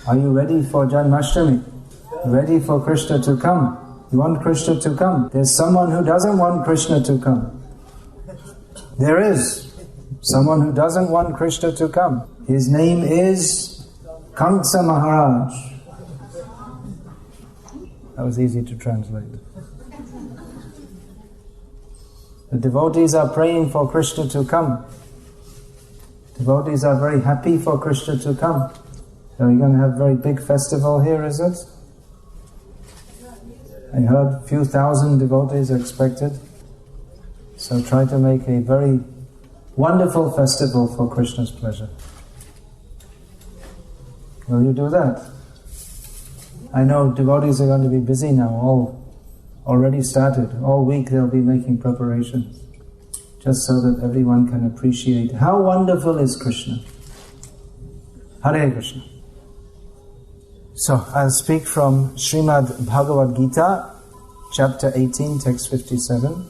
Are you ready for Janmashtami? Ready for Krishna to come? You want Krishna to come? There's someone who doesn't want Krishna to come. There is someone who doesn't want Krishna to come. His name is Kamsa Maharaj. That was easy to translate. The devotees are praying for Krishna to come. Devotees are very happy for Krishna to come. So you're going to have a very big festival here, is it? I heard a few thousand devotees are expected. So try to make a very wonderful festival for Krishna's pleasure. Will you do that? I know devotees are going to be busy now, already started. All week they'll be making preparations, just so that everyone can appreciate how wonderful is Krishna. Hare Krishna. So, I'll speak from Srimad Bhagavad Gita, chapter 18, text 57.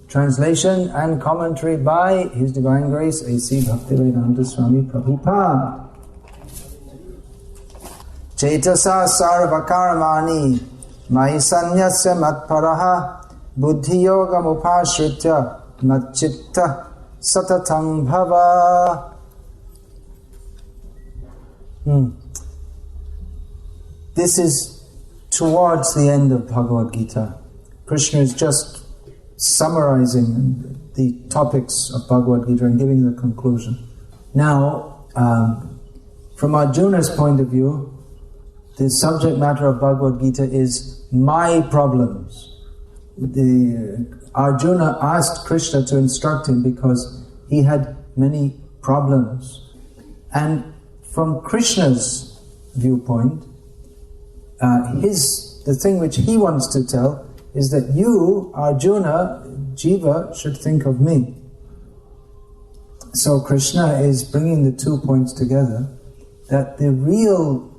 Translation and commentary by His Divine Grace A.C. Bhaktivedanta Swami Prabhupada. Cetasa sarvakarmani mai sanyasya matparaha buddhiyogam upashritya matchitta satatang bhava. This is towards the end of Bhagavad Gita. Krishna is just summarizing the topics of Bhagavad Gita and giving the conclusion. Now, from Arjuna's point of view, the subject matter of Bhagavad Gita is my problems. Arjuna asked Krishna to instruct him because he had many problems. And from Krishna's viewpoint, the thing which he wants to tell is that you, Arjuna, Jiva, should think of me. So Krishna is bringing the 2 points together, that the real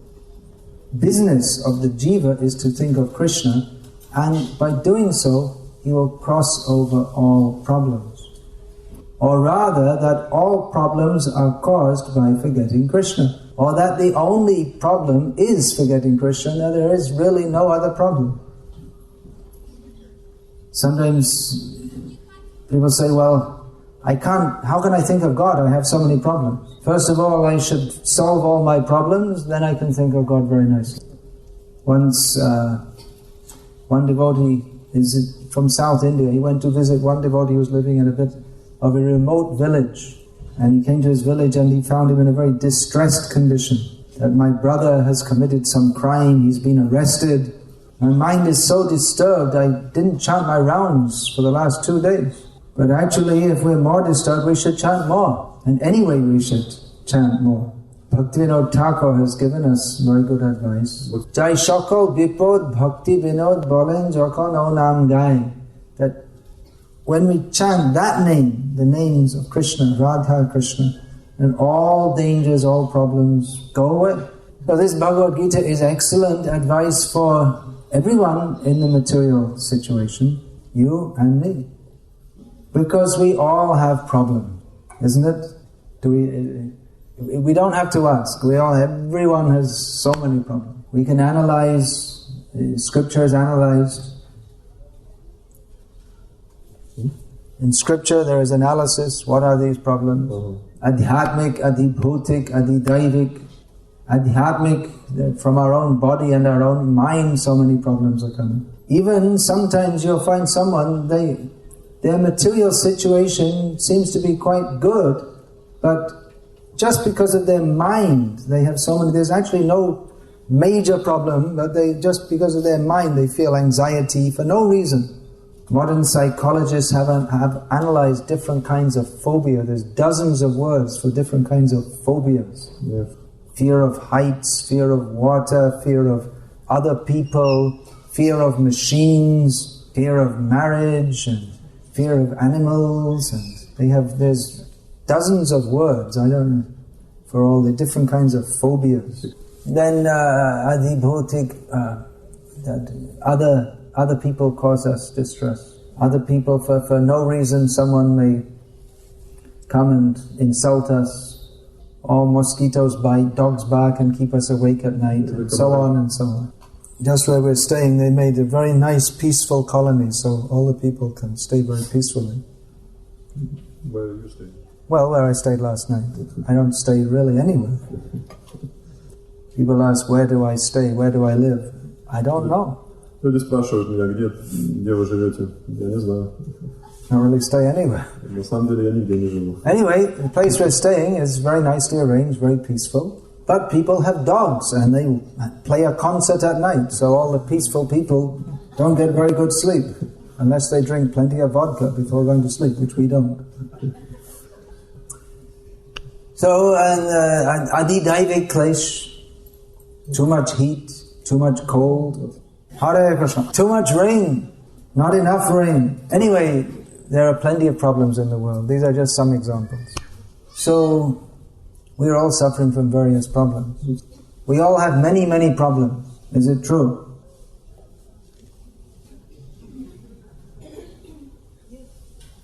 business of the Jiva is to think of Krishna, and by doing so, he will cross over all problems. Or rather, that all problems are caused by forgetting Krishna. Or that the only problem is forgetting Krishna, and there is really no other problem. Sometimes people say, well, how can I think of God? I have so many problems. First of all, I should solve all my problems, then I can think of God very nicely. Once, one devotee is from South India. He went to visit one devotee who was living in a bit of a remote village. And he came to his village and he found him in a very distressed condition. That my brother has committed some crime, he's been arrested. My mind is so disturbed, I didn't chant my rounds for the last 2 days. But actually, if we're more disturbed, we should chant more. And anyway, we should chant more. Bhaktivinoda Thakur has given us very good advice. Jai Shakal Vipod Bhakti Vinod Bolen Jokon O Nam Gai. That when we chant that name, the names of Krishna, Radha Krishna, and all dangers, all problems go away. So this Bhagavad Gita is excellent advice for everyone in the material situation, you and me. Because we all have problems, isn't it? We don't have to ask. Everyone has so many problems. We can analyze, Scripture is analyzed. In Scripture there is analysis, what are these problems? Adhyatmik, adhibhutik, adhidaivik. Adhyatmik, from our own body and our own mind, so many problems are coming. Even sometimes you'll find someone, their material situation seems to be quite good, but just because of their mind, they have so many, there's actually no major problem, but just because of their mind, they feel anxiety for no reason. Modern psychologists have analyzed different kinds of phobia. There's dozens of words for different kinds of phobias. Yeah. Fear of heights, fear of water, fear of other people, fear of machines, fear of marriage, and fear of animals. And there's dozens of words, I don't know, for all the different kinds of phobias. Then adhibhutik, that other people cause us distress. Other people, for no reason, someone may come and insult us, or mosquitoes bite, dogs bark and keep us awake at night, and so on and so on. Just where we're staying, they made a very nice, peaceful colony, so all the people can stay very peacefully. Where are you staying? Well, where I stayed last night. I don't stay really anywhere. People ask, where do I stay? Where do I live? I don't know. Люди спрашивают меня, где вы живете? Я не знаю. I don't really stay anywhere. На самом деле я нигде не живу. Anyway, the place we're staying is very nicely arranged, very peaceful. But people have dogs and they play a concert at night, so all the peaceful people don't get very good sleep unless they drink plenty of vodka before going to sleep, which we don't. So, Adi Daivik Klesh, too much heat, too much cold, Hare Krishna, too much rain, not enough rain. Anyway, there are plenty of problems in the world. These are just some examples. So, we are all suffering from various problems. We all have many, many problems. Is it true?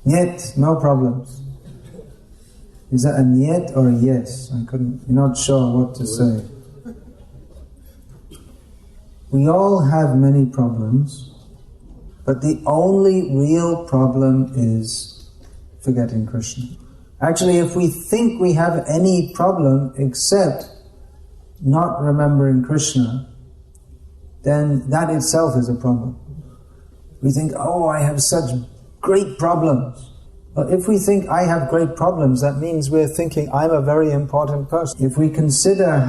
Yet, no problems. Is that a niet or a yes? I'm not sure what to say. We all have many problems, but the only real problem is forgetting Krishna. Actually, if we think we have any problem except not remembering Krishna, then that itself is a problem. We think, oh, I have such great problems. But if we think I have great problems, that means we're thinking I'm a very important person. If we consider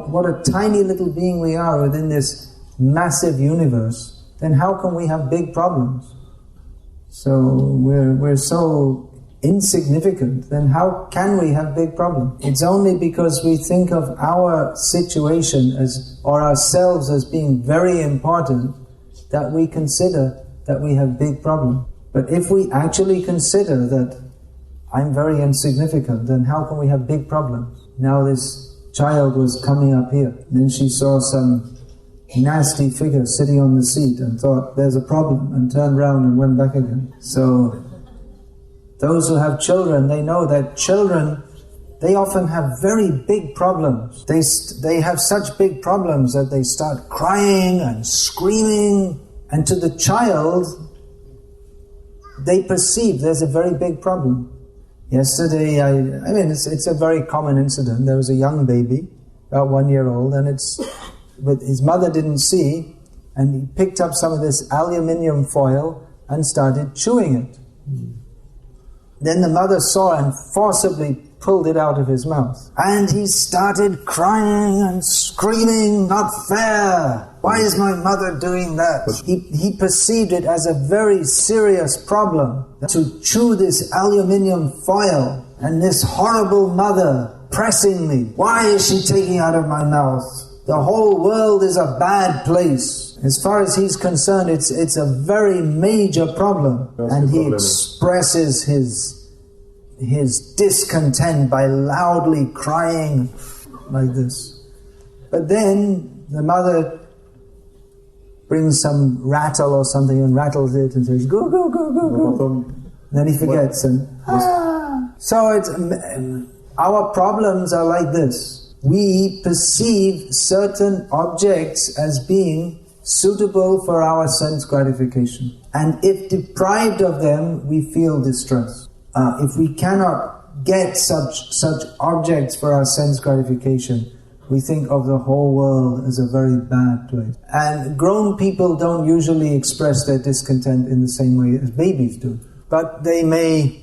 what a tiny little being we are within this massive universe, then how can we have big problems? So we're so insignificant, then how can we have big problems? It's only because we think of our situation or ourselves as being very important that we consider that we have big problems. But if we actually consider that I'm very insignificant, then how can we have big problems? Now this child was coming up here, and then she saw some nasty figure sitting on the seat and thought, there's a problem, and turned round and went back again. So those who have children, they know that children, they often have very big problems. They have such big problems that they start crying and screaming, and to the child, they perceive there's a very big problem. Yesterday, I mean, it's a very common incident. There was a young baby, about 1 year old, and but his mother didn't see, and he picked up some of this aluminium foil and started chewing it. Then the mother saw and forcibly pulled it out of his mouth. And he started crying and screaming, not fair! Why is my mother doing that? He perceived it as a very serious problem, to chew this aluminium foil, and this horrible mother pressing me. Why is she taking out of my mouth? The whole world is a bad place. As far as he's concerned, it's a very major problem. And he expresses his discontent by loudly crying like this. But then the mother brings some rattle or something and rattles it and says, go, go, go, go, go. And then he forgets and So our problems are like this. We perceive certain objects as being suitable for our sense gratification. And if deprived of them, we feel distress. If we cannot get such objects for our sense gratification, we think of the whole world as a very bad place. And grown people don't usually express their discontent in the same way as babies do. But they may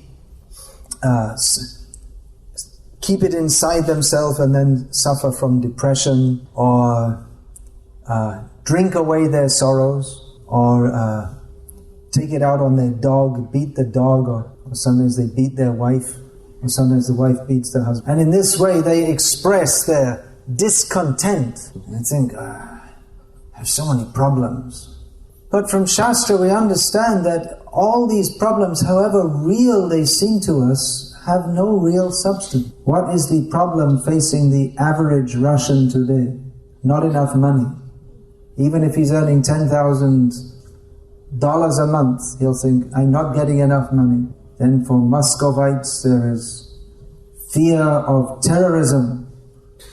keep it inside themselves and then suffer from depression, or drink away their sorrows, or take it out on their dog, beat the dog, or sometimes they beat their wife, or sometimes the wife beats the husband. And in this way they express their discontent. And they think, I have so many problems. But from Shastra we understand that all these problems, however real they seem to us, have no real substance. What is the problem facing the average Russian today? Not enough money. Even if he's earning $10,000 a month, he'll think, I'm not getting enough money. Then for Muscovites there is fear of terrorism.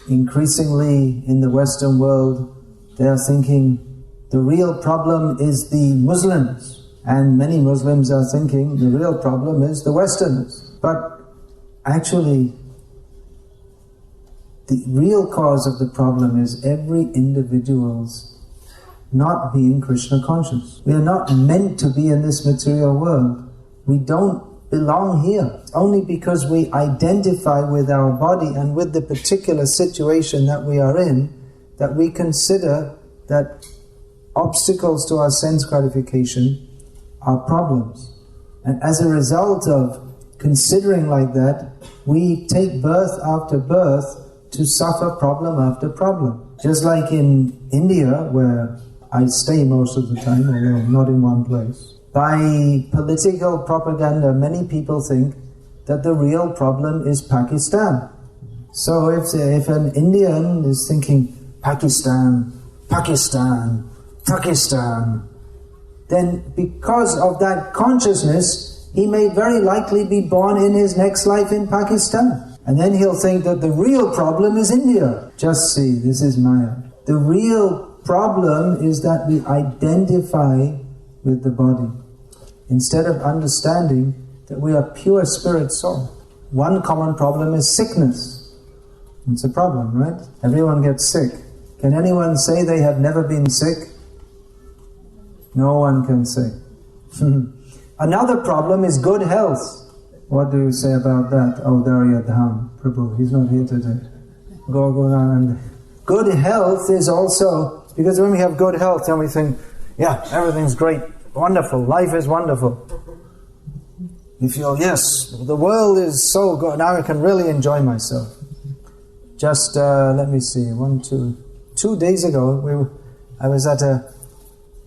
Increasingly in the Western world, they are thinking the real problem is the Muslims. And many Muslims are thinking the real problem is the Westerners. But actually, the real cause of the problem is every individual's not being Krishna conscious. We are not meant to be in this material world. We don't belong here. It's only because we identify with our body and with the particular situation that we are in that we consider that obstacles to our sense gratification are problems. And as a result of considering like that, we take birth after birth to suffer problem after problem. Just like in India, where I stay most of the time, although not in one place. By political propaganda, many people think that the real problem is Pakistan. So if an Indian is thinking, Pakistan, Pakistan, Pakistan, then because of that consciousness, he may very likely be born in his next life in Pakistan. And then he'll think that the real problem is India. Just see, this is Maya. The real problem is that we identify with the body instead of understanding that we are pure spirit soul. One common problem is sickness. It's a problem, right? Everyone gets sick. Can anyone say they have never been sick? No one can say. Another problem is good health. What do you say about that? Oh, Darya Dham, Prabhu, he's not here today. Gorgonanand. Good health is also, because when we have good health, then we think, yeah, everything's great, wonderful, life is wonderful. You feel, yes, the world is so good, now I can really enjoy myself. Just, let me see, 2 days ago, I was at a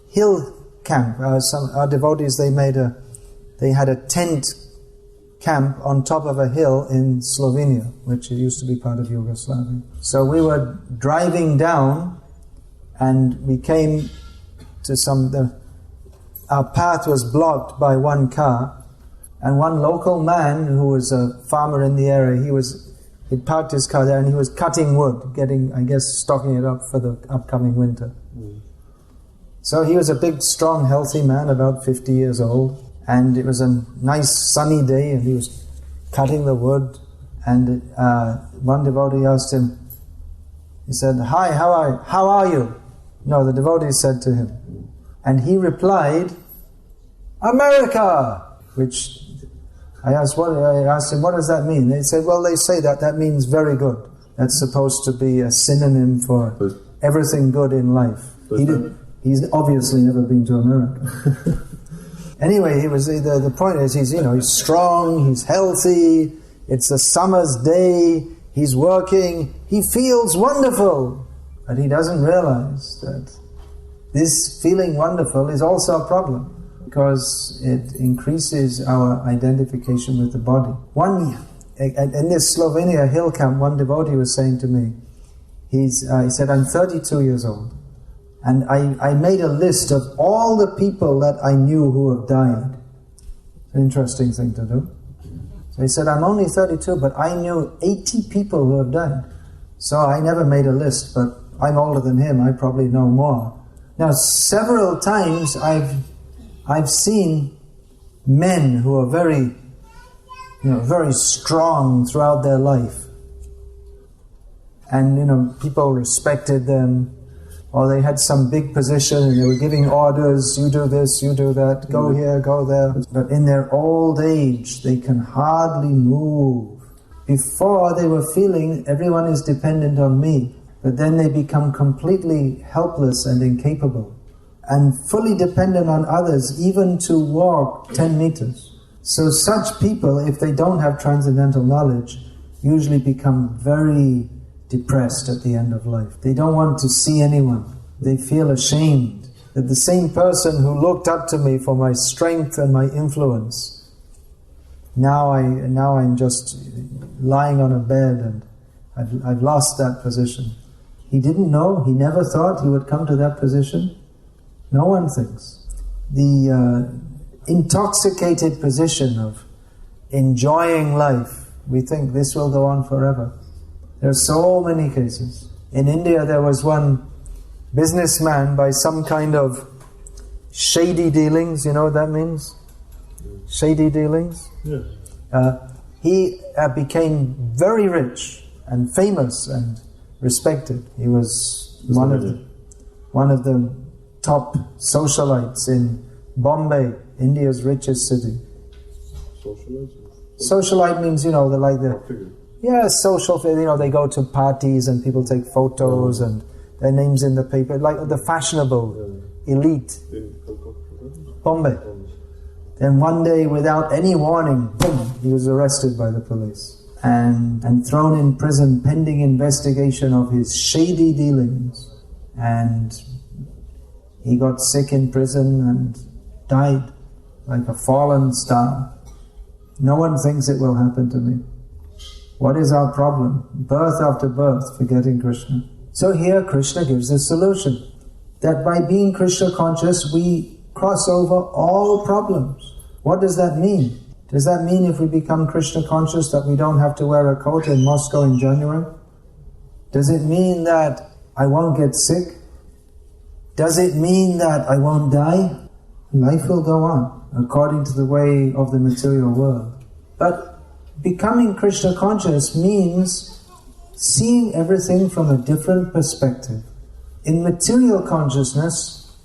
hill camp. Our devotees, they had a tent camp on top of a hill in Slovenia, which used to be part of Yugoslavia. So we were driving down, and we came to our path was blocked by one car, and one local man who was a farmer in the area, he'd parked his car there and he was cutting wood, stocking it up for the upcoming winter. So he was a big, strong, healthy man, about 50 years old, and it was a nice sunny day and he was cutting the wood, and one devotee asked him, he said, "Hi, how are you?" No, the devotee said to him. And he replied, "America!" Which I asked him, what does that mean? They said, well, they say that means very good. That's supposed to be a synonym for everything good in life. He's obviously never been to America. Anyway, the point is, he's strong, he's healthy, it's a summer's day, he's working, he feels wonderful. But he doesn't realize that this feeling wonderful is also a problem, because it increases our identification with the body. In this Slovenia hill camp, one devotee was saying to me, he said, I'm 32 years old, and I made a list of all the people that I knew who have died. It's an interesting thing to do. So he said, I'm only 32, but I knew 80 people who have died. So I never made a list, but I'm older than him, I probably know more. Now, several times I've seen men who are very, very strong throughout their life. And, people respected them, or they had some big position and they were giving orders, you do this, you do that, go here, go there. But in their old age, they can hardly move. Before, they were feeling everyone is dependent on me. But then they become completely helpless and incapable, and fully dependent on others, even to walk 10 meters. So such people, if they don't have transcendental knowledge, usually become very depressed at the end of life. They don't want to see anyone. They feel ashamed that the same person who looked up to me for my strength and my influence, now I'm just lying on a bed and I've lost that position. He didn't know, he never thought he would come to that position. No one thinks. The intoxicated position of enjoying life We think this will go on forever. There are so many cases. In India there was one businessman by some kind of shady dealings, you know what that means? Shady dealings? Yes. He became very rich and famous and respected. He was one of the top socialites in Bombay, India's richest city. Socialite means, social, they go to parties and people take photos and their names in the paper, like the fashionable elite. Bombay. Then one day, without any warning, boom, he was arrested by the police and thrown in prison pending investigation of his shady dealings. And he got sick in prison and died like a fallen star. No one thinks it will happen to me. What is our problem? Birth after birth, forgetting Krishna. So here Krishna gives a solution, that by being Krishna conscious we cross over all problems. What does that mean? Does that mean if we become Krishna conscious that we don't have to wear a coat in Moscow in January? Does it mean that I won't get sick? Does it mean that I won't die? Life will go on according to the way of the material world. But becoming Krishna conscious means seeing everything from a different perspective. In material consciousness,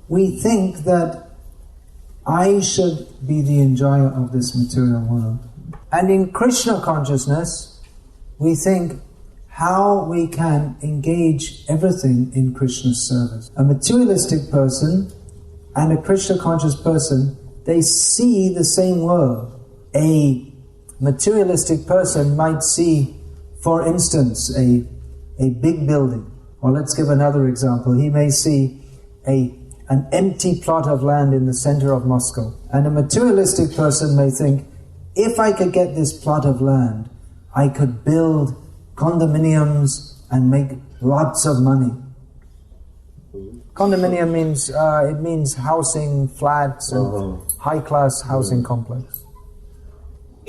we think that I should be the enjoyer of this material world. And in Krishna consciousness, we think how we can engage everything in Krishna's service. A materialistic person and a Krishna conscious person, they see the same world. A materialistic person might see, for instance, a big building. Or let's give another example. He may see an empty plot of land in the center of Moscow. And a materialistic person may think, if I could get this plot of land, I could build condominiums and make lots of money. Condominium means housing, flats, and high-class housing complex.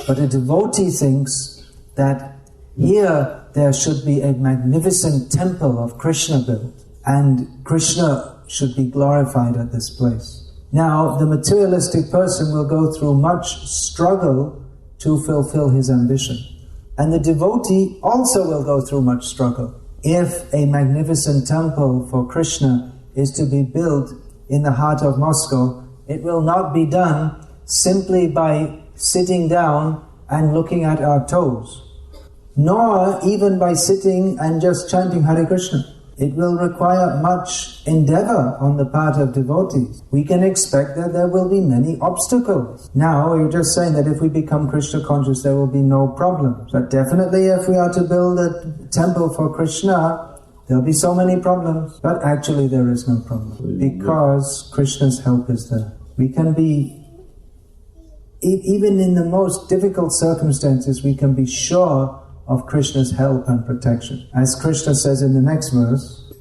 But a devotee thinks that here there should be a magnificent temple of Krishna built, and Krishna should be glorified at this place. Now, the materialistic person will go through much struggle to fulfill his ambition. And the devotee also will go through much struggle. If a magnificent temple for Krishna is to be built in the heart of Moscow, it will not be done simply by sitting down and looking at our toes, nor even by sitting and just chanting Hare Krishna. It will require much endeavor on the part of devotees. We can expect that there will be many obstacles. Now, you're just saying that if we become Krishna conscious, there will be no problems. But definitely if we are to build a temple for Krishna, there will be so many problems. But actually there is no problem, because Krishna's help is there. We can be, even in the most difficult circumstances, we can be sure of Krishna's help and protection. As Krishna says in the next verse,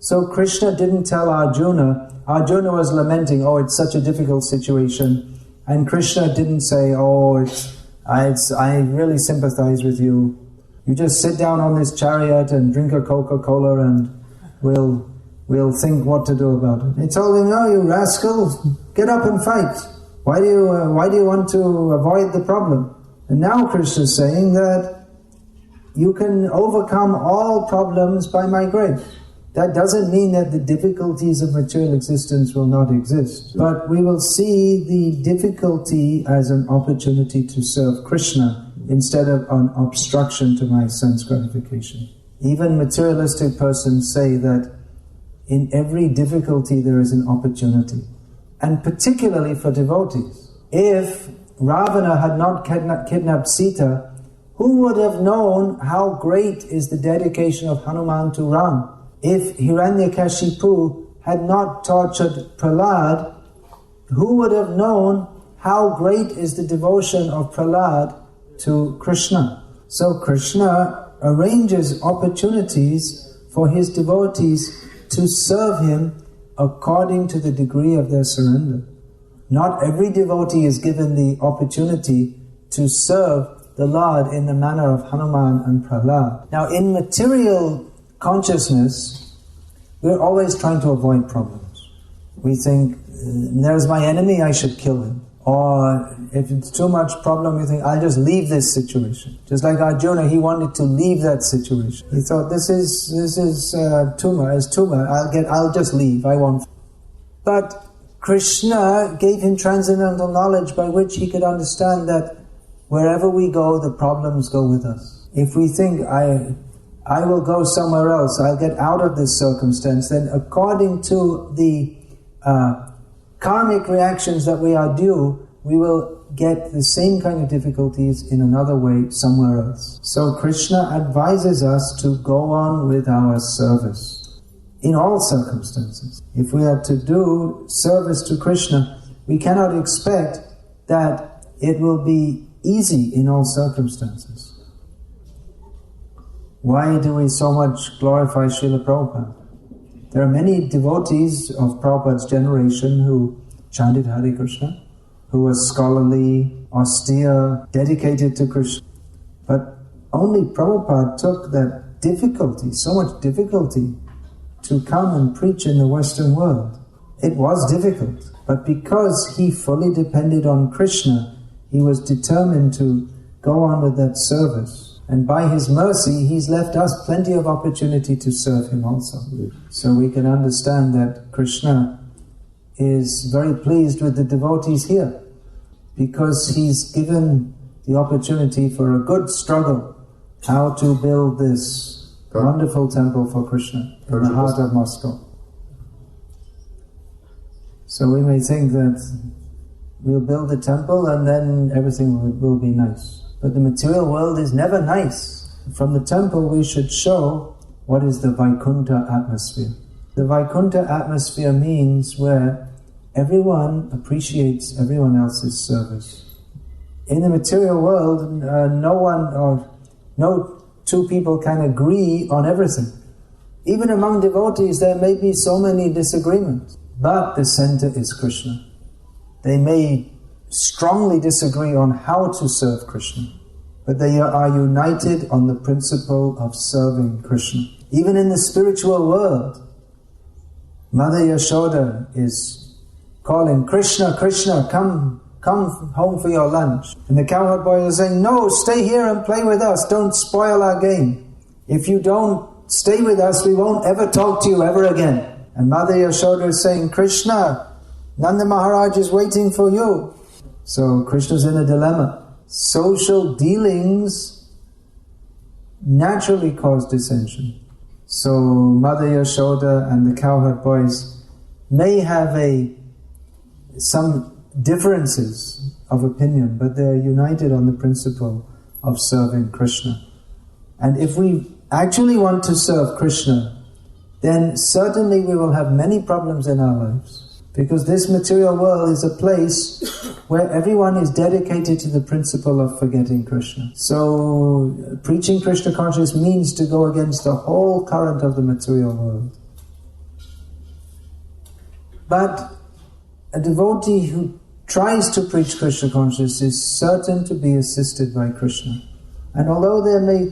so Krishna didn't tell Arjuna was lamenting, it's such a difficult situation, and Krishna didn't say, I really sympathize with you. You just sit down on this chariot and drink a Coca-Cola and we'll think what to do about it. He told him, no, you rascal, get up and fight. Why do you want to avoid the problem? And now Krishna is saying that you can overcome all problems by my grace. That doesn't mean that the difficulties of material existence will not exist, but we will see the difficulty as an opportunity to serve Krishna instead of an obstruction to my sense gratification. Even materialistic persons say that in every difficulty there is an opportunity, and particularly for devotees. If Ravana had not kidnapped Sita, who would have known how great is the dedication of Hanuman to Ram? If Hiranyakashipu had not tortured Prahlad, who would have known how great is the devotion of Prahlad to Krishna? So Krishna arranges opportunities for his devotees to serve him according to the degree of their surrender. Not every devotee is given the opportunity to serve the Lord in the manner of Hanuman and Prahlad. Now, in material consciousness, we're always trying to avoid problems. We think, there's my enemy, I should kill him. Or if it's too much problem, you think, I'll just leave this situation. Just like Arjuna, he wanted to leave that situation. He thought, this is too much, I'll just leave, I won't. But Krishna gave him transcendental knowledge by which he could understand that wherever we go, the problems go with us. If we think, I will go somewhere else, I'll get out of this circumstance, then according to the karmic reactions that we are due, we will get the same kind of difficulties in another way somewhere else. So Krishna advises us to go on with our service in all circumstances. If we are to do service to Krishna, we cannot expect that it will be easy in all circumstances. Why do we so much glorify Srila Prabhupada? There are many devotees of Prabhupada's generation who chanted Hare Krishna, who were scholarly, austere, dedicated to Krishna. But only Prabhupada took that difficulty, so much difficulty, to come and preach in the Western world. It was difficult, but because he fully depended on Krishna, he was determined to go on with that service. And by his mercy, he's left us plenty of opportunity to serve him also. So we can understand that Krishna is very pleased with the devotees here, because he's given the opportunity for a good struggle how to build this wonderful temple for Krishna in the heart of Moscow. So we may think that we'll build a temple and then everything will be nice. But the material world is never nice. From the temple we should show what is the Vaikuntha atmosphere. The Vaikuntha atmosphere means where everyone appreciates everyone else's service. In the material world, no two people can agree on everything. Even among devotees there may be so many disagreements. But the center is Krishna. They may strongly disagree on how to serve Krishna, but they are united on the principle of serving Krishna. Even in the spiritual world, Mother Yashoda is calling, Krishna, Krishna, come home for your lunch. And the cowherd boy is saying, no, stay here and play with us, don't spoil our game. If you don't stay with us, we won't ever talk to you ever again. And Mother Yashoda is saying, Krishna, Nanda Maharaj is waiting for you. So Krishna's in a dilemma. Social dealings naturally cause dissension. So Mother Yashoda and the cowherd boys may have some differences of opinion, but they're united on the principle of serving Krishna. And if we actually want to serve Krishna, then certainly we will have many problems in our lives. Because this material world is a place where everyone is dedicated to the principle of forgetting Krishna. So, preaching Krishna consciousness means to go against the whole current of the material world. But a devotee who tries to preach Krishna consciousness is certain to be assisted by Krishna. And although there may,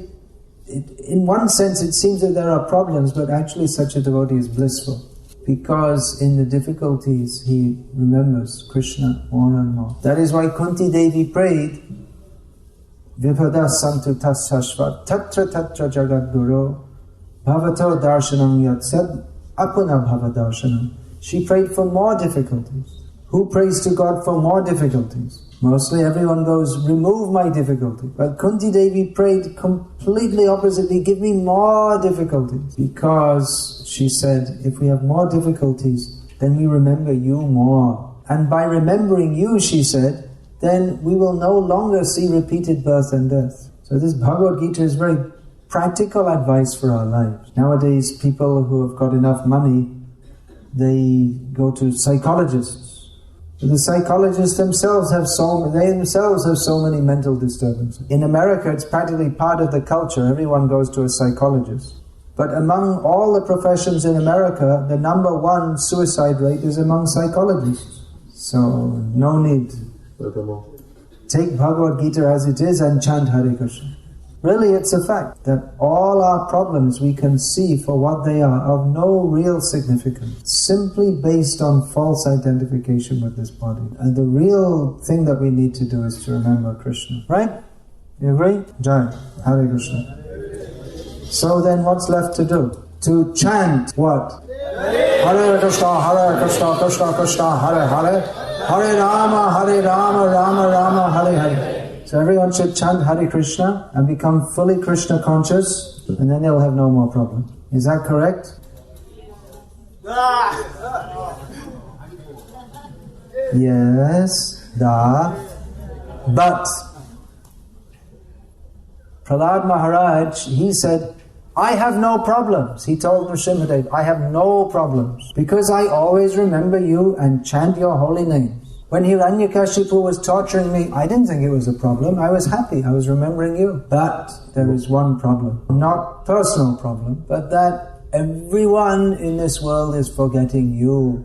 in one sense it seems that there are problems, but actually such a devotee is blissful. Because in the difficulties he remembers Krishna more and more. That is why Kunti Devi prayed, Vipada santu tasashvat tatra tatra jagat guru bhavato darshanam yatsad apuna bhavadarshanam. She prayed for more difficulties. Who prays to God for more difficulties? Mostly everyone goes, remove my difficulty. But Kunti Devi prayed completely oppositely, give me more difficulties. Because she said, if we have more difficulties, then we remember you more. And by remembering you, she said, then we will no longer see repeated birth and death. So this Bhagavad Gita is very practical advice for our lives. Nowadays, people who have got enough money, they go to psychologists. The psychologists themselves have so many mental disturbances. In America, it's practically part of the culture. Everyone goes to a psychologist. But among all the professions in America, the number one suicide rate is among psychologists. So no need take Bhagavad Gita as it is and chant Hare Krishna. Really, it's a fact that all our problems we can see for what they are, of no real significance, simply based on false identification with this body. And the real thing that we need to do is to remember Krishna. Right? You agree? Jai. Hare Krishna. So then what's left to do? To chant what? Hare Krishna, Krishna Krishna, Hare Hare, Hare Rama, Rama Rama, Hare Hare. So everyone should chant Hare Krishna and become fully Krishna conscious, and then they'll have no more problem. Is that correct? Yes, but Prahlad Maharaj, he said, I have no problems. He told Nrsimhadev, I have no problems, because I always remember you and chant your holy name. When Hiranyakashipu was torturing me, I didn't think it was a problem. I was happy. I was remembering you. But there is one problem. Not personal problem, but that everyone in this world is forgetting you.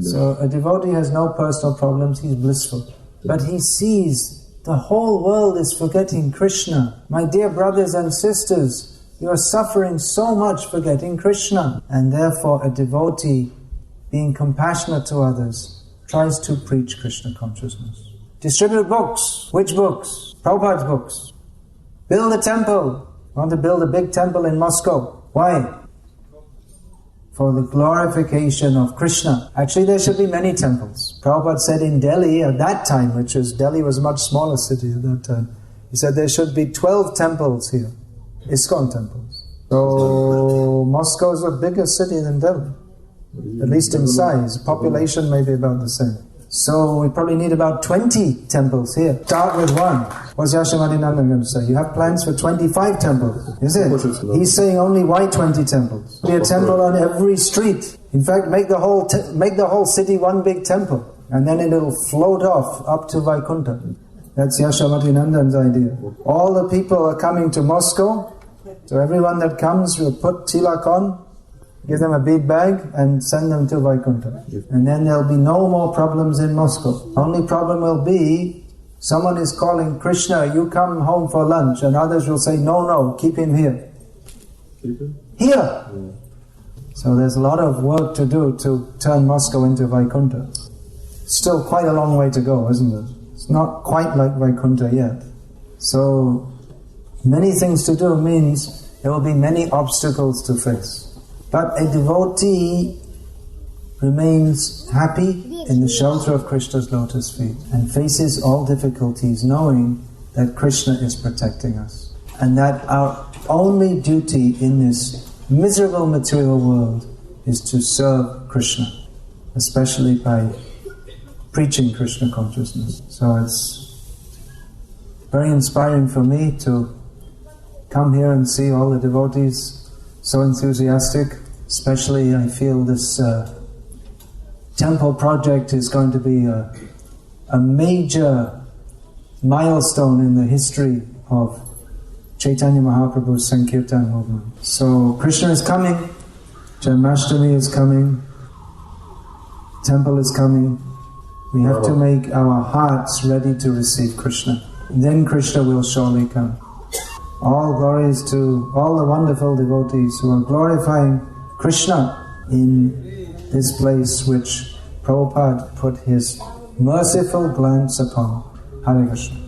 So a devotee has no personal problems. He's blissful. But he sees the whole world is forgetting Krishna. My dear brothers and sisters, you are suffering so much forgetting Krishna. And therefore a devotee, being compassionate to others, tries to preach Krishna consciousness. Distribute books. Which books? Prabhupada's books. Build a temple. I want to build a big temple in Moscow. Why? For the glorification of Krishna. Actually, there should be many temples. Prabhupada said in Delhi at that time, Delhi was a much smaller city at that time, he said there should be 12 temples here. ISKCON temples. So Moscow is a bigger city than Delhi. At least in size. Population may be about the same. So we probably need about 20 temples here. Start with one. What's Yashovardhan Nandan going to say? You have plans for 25 temples, is it? He's saying only why 20 temples? Be a temple on every street. In fact, make the whole city one big temple, and then it'll float off up to Vaikuntha. That's Yashovardhan Nandan's idea. All the people are coming to Moscow, so everyone that comes will put tilak on, give them a big bag and send them to Vaikuntha. And then there'll be no more problems in Moscow. Only problem will be, someone is calling Krishna, you come home for lunch, and others will say, no, keep him here. Keep him? Here! Yeah. So there's a lot of work to do to turn Moscow into Vaikuntha. Still quite a long way to go, isn't it? It's not quite like Vaikuntha yet. So many things to do means there will be many obstacles to face. But a devotee remains happy in the shelter of Krishna's lotus feet and faces all difficulties knowing that Krishna is protecting us. And that our only duty in this miserable material world is to serve Krishna, especially by preaching Krishna consciousness. So it's very inspiring for me to come here and see all the devotees so enthusiastic. Especially I feel this temple project is going to be a major milestone in the history of Chaitanya Mahaprabhu's Sankirtan movement. So Krishna is coming, Janmashtami is coming, temple is coming. We have to make our hearts ready to receive Krishna. Then Krishna will surely come. All glories to all the wonderful devotees who are glorifying Krishna in this place which Prabhupada put his merciful glance upon. Hare Krishna.